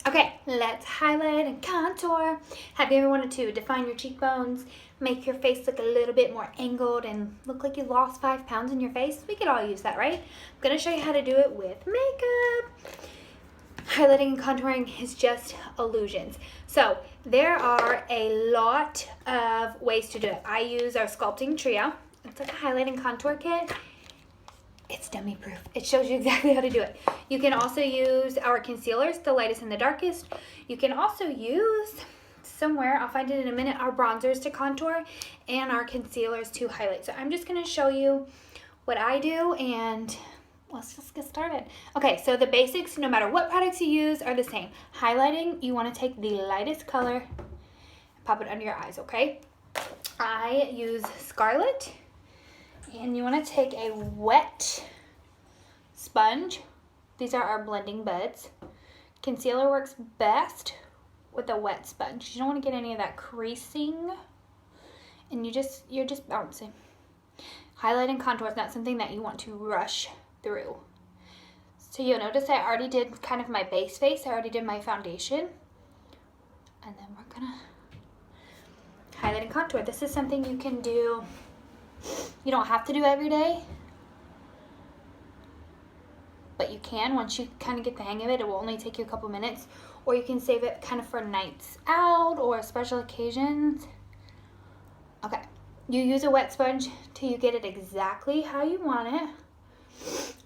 Okay, let's highlight and contour. Have you ever wanted to define your cheekbones, make your face look a little bit more angled and look like you lost 5 pounds in your face? We could all use that, right? I'm gonna show you how to do it with makeup. Highlighting and contouring is just illusions. So there are a lot of ways to do it. I use our Sculpting Trio. It's like a highlight and contour kit. It's dummy proof. It shows you exactly how to do it. You can also use our concealers, the lightest and the darkest. You can also use somewhere, I'll find it in a minute, our bronzers to contour and our concealers to highlight. So I'm just gonna show you what I do and let's just get started. Okay, so the basics, no matter what products you use, are the same. Highlighting, you wanna take the lightest color, pop it under your eyes, okay? I use Scarlet. And you want to take a wet sponge. These are our blending buds. Concealer works best with a wet sponge. You don't want to get any of that creasing. And you're just bouncing. Highlight and contour is not something that you want to rush through. So you'll notice I already did kind of my base face. I already did my foundation. And then we're gonna highlight and contour. This is something you can do. You don't have to do every day, but you can. Once you kind of get the hang of it, it will only take you a couple minutes, or you can save it kind of for nights out or special occasions. Okay, you use a wet sponge till you get it exactly how you want it.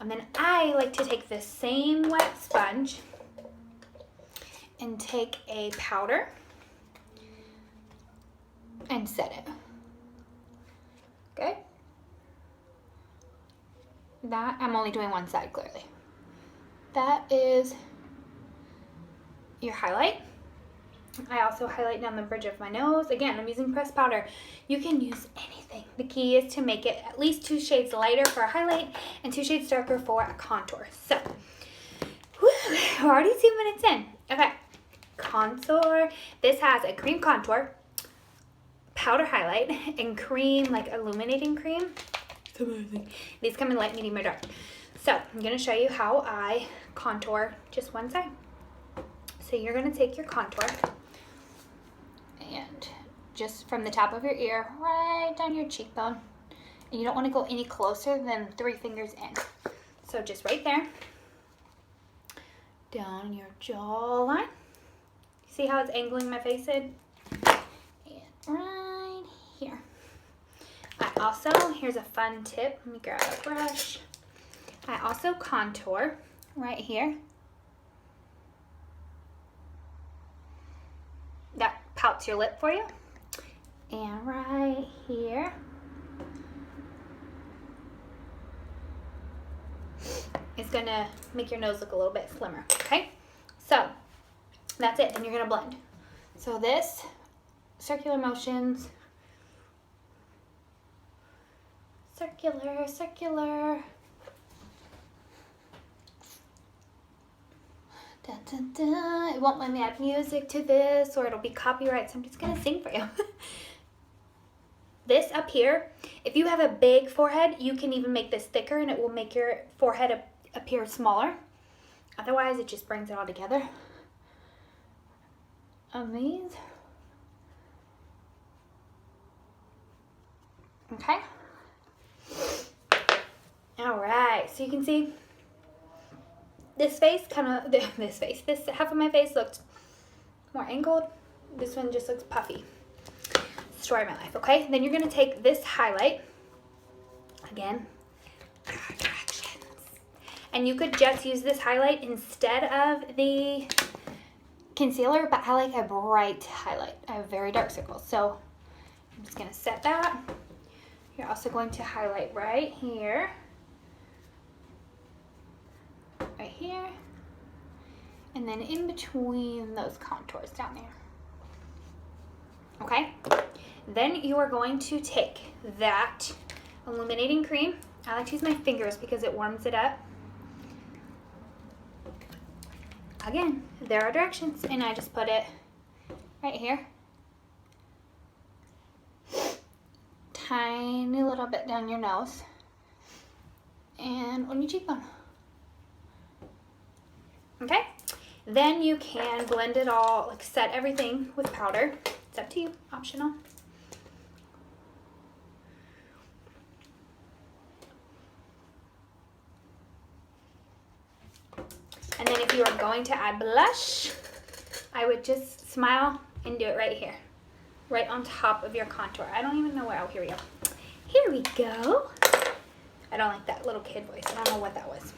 And then I like to take the same wet sponge and take a powder and set it. Okay, that, I'm only doing one side clearly. That is your highlight. I also highlight down the bridge of my nose. Again, I'm using pressed powder. You can use anything. The key is to make it at least 2 shades lighter for a highlight and 2 shades darker for a contour. So, we're already 2 minutes in. Okay, contour. This has a cream contour, powder highlight, and cream, like illuminating cream. It's amazing. These come in light, medium, or dark. So I'm gonna show you how I contour just one side. So you're gonna take your contour and just from the top of your ear right down your cheekbone. And you don't wanna go any closer than 3 fingers in. So just right there, down your jawline. See how it's angling my face in? And right here. I also, here's a fun tip. Let me grab a brush. I also contour right here. That pouts your lip for you. And right here. It's gonna make your nose look a little bit slimmer, okay? So, that's it, then you're gonna blend. So this, circular motions, circular, circular. Dun, dun, dun. It won't let me add music to this or it'll be copyright, so I'm just gonna sing for you. This up here, if you have a big forehead, you can even make this thicker and it will make your forehead appear smaller. Otherwise, it just brings it all together. On these. Okay. All right, so you can see this face this half of my face looked more angled. This one just looks puffy. Story of my life, okay? Then you're gonna take this highlight, again, directions. And you could just use this highlight instead of the concealer, but I like a bright highlight. I have very dark circles, so I'm just gonna set that. You're also going to highlight right here, and then in between those contours down there. Okay? Then you are going to take that illuminating cream. I like to use my fingers because it warms it up. Again, there are directions, and I just put it right here. Tiny little bit down your nose. And on your cheekbone. Okay? Then you can blend it all, like set everything with powder. It's up to you, optional. And then if you are going to add blush, I would just smile and do it right here. Right on top of your contour. I don't even know where, oh, here we go. Here we go. I don't like that little kid voice. I don't know what that was.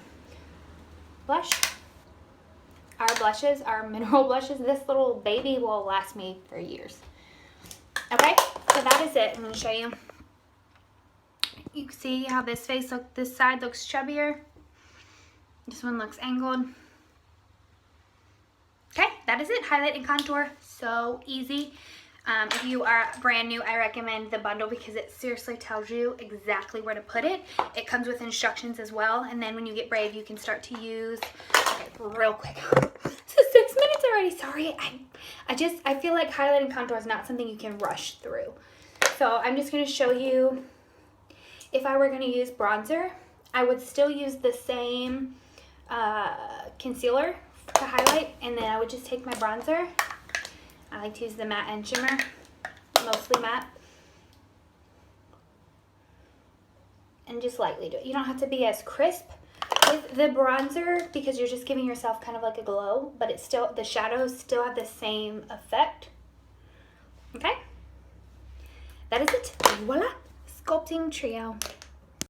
Blush. Our blushes, our mineral blushes, this little baby will last me for years. Okay, so that is it. I'm going to show you. You can see how this side looks chubbier. This one looks angled. Okay, that is it. Highlight and contour, so easy. If you are brand new, I recommend the bundle because it seriously tells you exactly where to put it. It comes with instructions as well, and then when you get brave, you can start to use, okay, real quick. So 6 minutes already, sorry. I feel like highlight and contour is not something you can rush through. So I'm just gonna show you, if I were gonna use bronzer, I would still use the same concealer to highlight, and then I would just take my bronzer. I like to use the matte and shimmer, mostly matte, and just lightly do it. You don't have to be as crisp with the bronzer because you're just giving yourself kind of like a glow, but it's still, the shadows still have the same effect. Okay, that is it. Voila, sculpting trio.